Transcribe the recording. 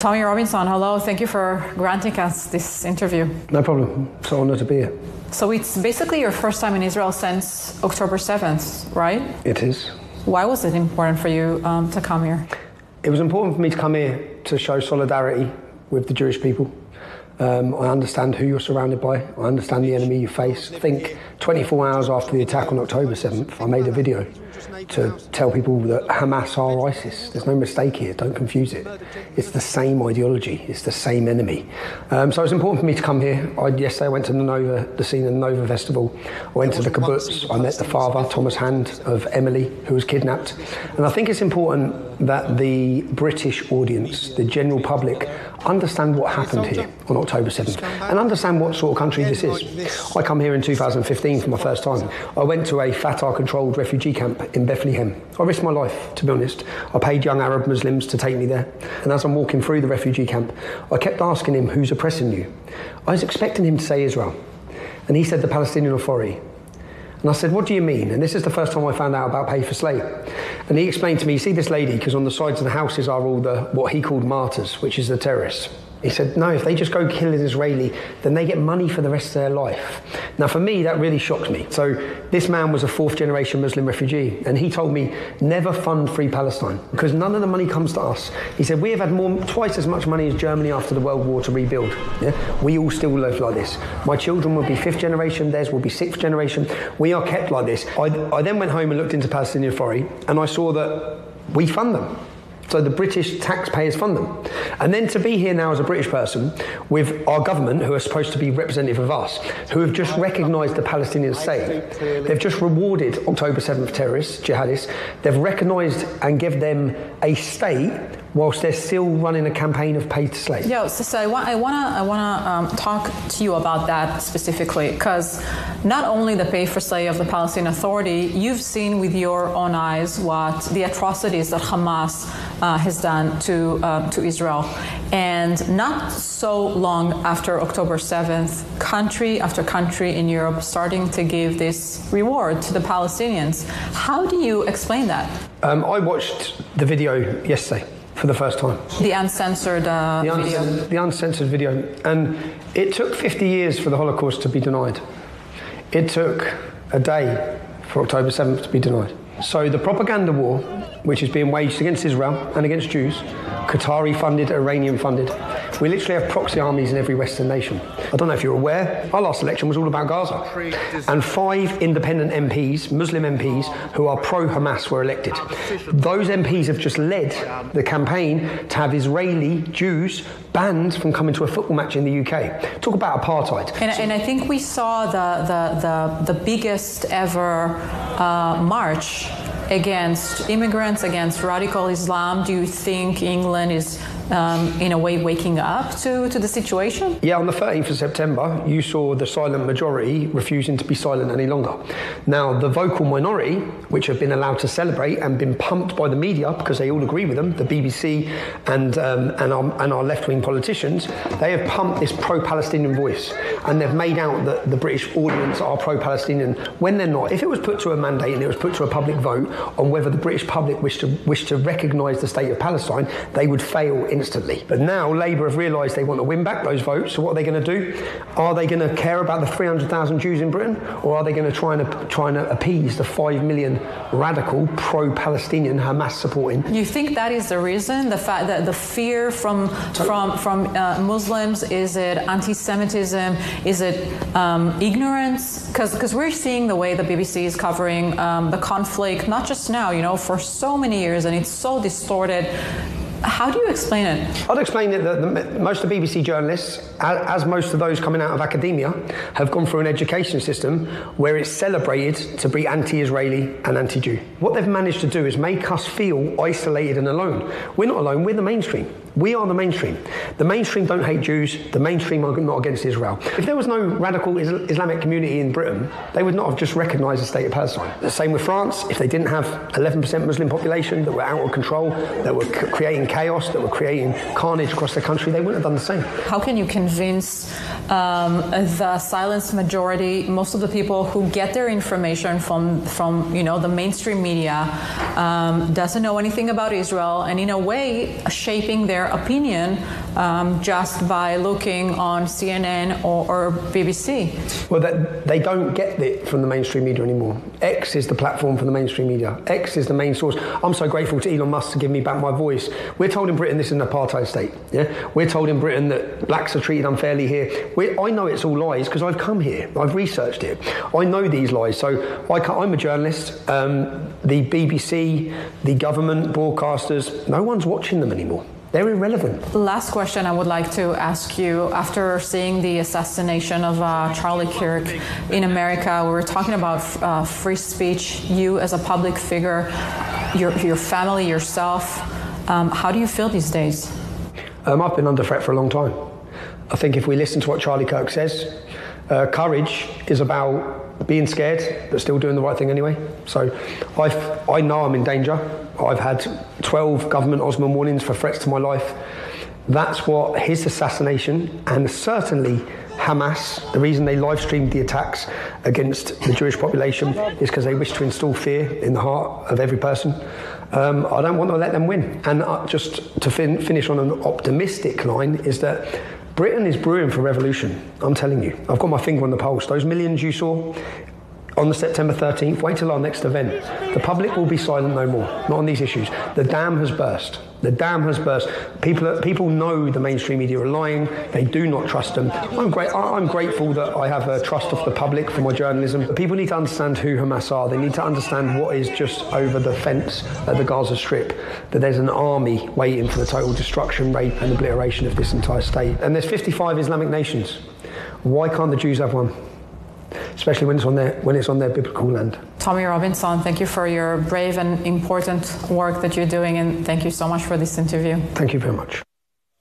Tommy Robinson, hello. Thank you for granting us this interview. No problem. So honored to be here. So it's basically your first time in Israel since October 7th, right? It is. Why was it important for you to come here? It was important for me to come here to show solidarity with the Jewish people. I understand who you're surrounded by. I understand the enemy you face. I think 24 hours after the attack on October 7th, I made a video to tell people that Hamas are ISIS. There's no mistake here, don't confuse it. It's the same ideology, it's the same enemy. So it's important for me to come here. Yesterday I went to the scene of the Nova Festival. I went to the kibbutz, I met the father, Thomas Hand, of Emily, who was kidnapped. And I think it's important that the British audience, the general public, understand what happened here on October 7th and understand what sort of country this is. I come here in 2015 for my first time. I went to a Fatah-controlled refugee camp in Bethlehem. I risked my life, to be honest. I paid young Arab Muslims to take me there. And as I'm walking through the refugee camp, I kept asking him, who's oppressing you? I was expecting him to say Israel. And he said the Palestinian Authority. And I said, what do you mean? And this is the first time I found out about pay for slay. And he explained to me, you see this lady, because on the sides of the houses are all the, what he called martyrs, which is the terrorists. He said, no, if they just go kill an Israeli, then they get money for the rest of their life. Now, for me, that really shocked me. So this man was a fourth-generation Muslim refugee, and he told me, never fund Free Palestine, because none of the money comes to us. He said, we have had twice as much money as Germany after the World War to rebuild. Yeah? We all still live like this. My children will be fifth generation, theirs will be sixth generation. We are kept like this. I then went home and looked into Palestinian Authority, and I saw that we fund them. So the British taxpayers fund them. And then to be here now as a British person with our government, who are supposed to be representative of us, who have just recognised the Palestinian state. They've just rewarded October 7th terrorists, jihadists. They've recognised and give them a state whilst they're still running a campaign of pay to slay. Yeah, so I wanna talk to you about that specifically, because not only the pay for slay of the Palestinian Authority, you've seen with your own eyes what the atrocities that Hamas has done to Israel. And not so long after October 7th, country after country in Europe starting to give this reward to the Palestinians. How do you explain that? I watched the video yesterday for the first time. The uncensored video? The uncensored video. And it took 50 years for the Holocaust to be denied. It took a day for October 7th to be denied. So the propaganda war, which is being waged against Israel and against Jews, Qatari funded, Iranian funded. We literally have proxy armies in every Western nation. I don't know if you're aware, our last election was all about Gaza. And 5 independent MPs, Muslim MPs, who are pro-Hamas were elected. Those MPs have just led the campaign to have Israeli Jews banned from coming to a football match in the UK. Talk about apartheid. And I think we saw the biggest ever march against immigrants, against radical Islam. Do you think England is in a way waking up to the situation? Yeah, on the 13th of September, you saw the silent majority refusing to be silent any longer. Now, the vocal minority, which have been allowed to celebrate and been pumped by the media because they all agree with them, the BBC and our left-wing politicians, they have pumped this pro-Palestinian voice, and they've made out that the British audience are pro-Palestinian when they're not. If it was put to a mandate and it was put to a public vote on whether the British public wish to recognise the state of Palestine, they would fail instantly. But now Labour have realised they want to win back those votes, so what are they going to do? Are they going to care about the 300,000 Jews in Britain, or are they going to try and appease the 5 million radical pro-Palestinian Hamas supporting? You think that is the reason? The fact that the fear from Muslims, is it anti-Semitism, is it ignorance? Because we're seeing the way the BBC is covering the conflict, not just now, you know, for so many years, and it's so distorted. How do you explain it? I'd explain it that most of the BBC journalists, as most of those coming out of academia, have gone through an education system where it's celebrated to be anti-Israeli and anti-Jew. What they've managed to do is make us feel isolated and alone. We're not alone, we're the mainstream. We are the mainstream. The mainstream don't hate Jews, the mainstream are not against Israel. If there was no radical Islamic community in Britain, they would not have just recognised the state of Palestine. The same with France. If they didn't have 11% Muslim population that were out of control, that were creating chaos, that were creating carnage across the country, they wouldn't have done the same. How can you convince the silenced majority, most of the people who get their information from you know, the mainstream media, doesn't know anything about Israel, and in a way shaping their their opinion just by looking on CNN or BBC. Well, they don't get it from the mainstream media anymore. X is the platform for the mainstream media. X is the main source. I'm so grateful to Elon Musk to give me back my voice. We're told in Britain this is an apartheid state. Yeah, we're told in Britain that blacks are treated unfairly here. I know it's all lies because I've come here. I've researched it. I know these lies. So I'm a journalist. The BBC, the government, broadcasters, no one's watching them anymore. They're irrelevant. Last question I would like to ask you, after seeing the assassination of Charlie Kirk in America, we were talking about free speech, you as a public figure, your family, yourself. How do you feel these days? I've been under threat for a long time. I think if we listen to what Charlie Kirk says, courage is about being scared but still doing the right thing anyway. So I know I'm in danger. I've had 12 government Osman warnings for threats to my life. That's what his assassination, and certainly Hamas, the reason they live streamed the attacks against the Jewish population is because they wish to instill fear in the heart of every person. I don't want to let them win. And just to finish on an optimistic line is that Britain is brewing for revolution, I'm telling you. I've got my finger on the pulse. Those millions you saw on the September 13th, wait till our next event. The public will be silent no more, not on these issues. The dam has burst. The dam has burst. People know the mainstream media are lying. They do not trust them. I'm grateful that I have a trust of the public for my journalism. But people need to understand who Hamas are. They need to understand what is just over the fence at the Gaza Strip, that there's an army waiting for the total destruction, rape and obliteration of this entire state. And there's 55 Islamic nations. Why can't the Jews have one? Especially when it's on their biblical land. Tommy Robinson, thank you for your brave and important work that you're doing, and thank you so much for this interview. Thank you very much.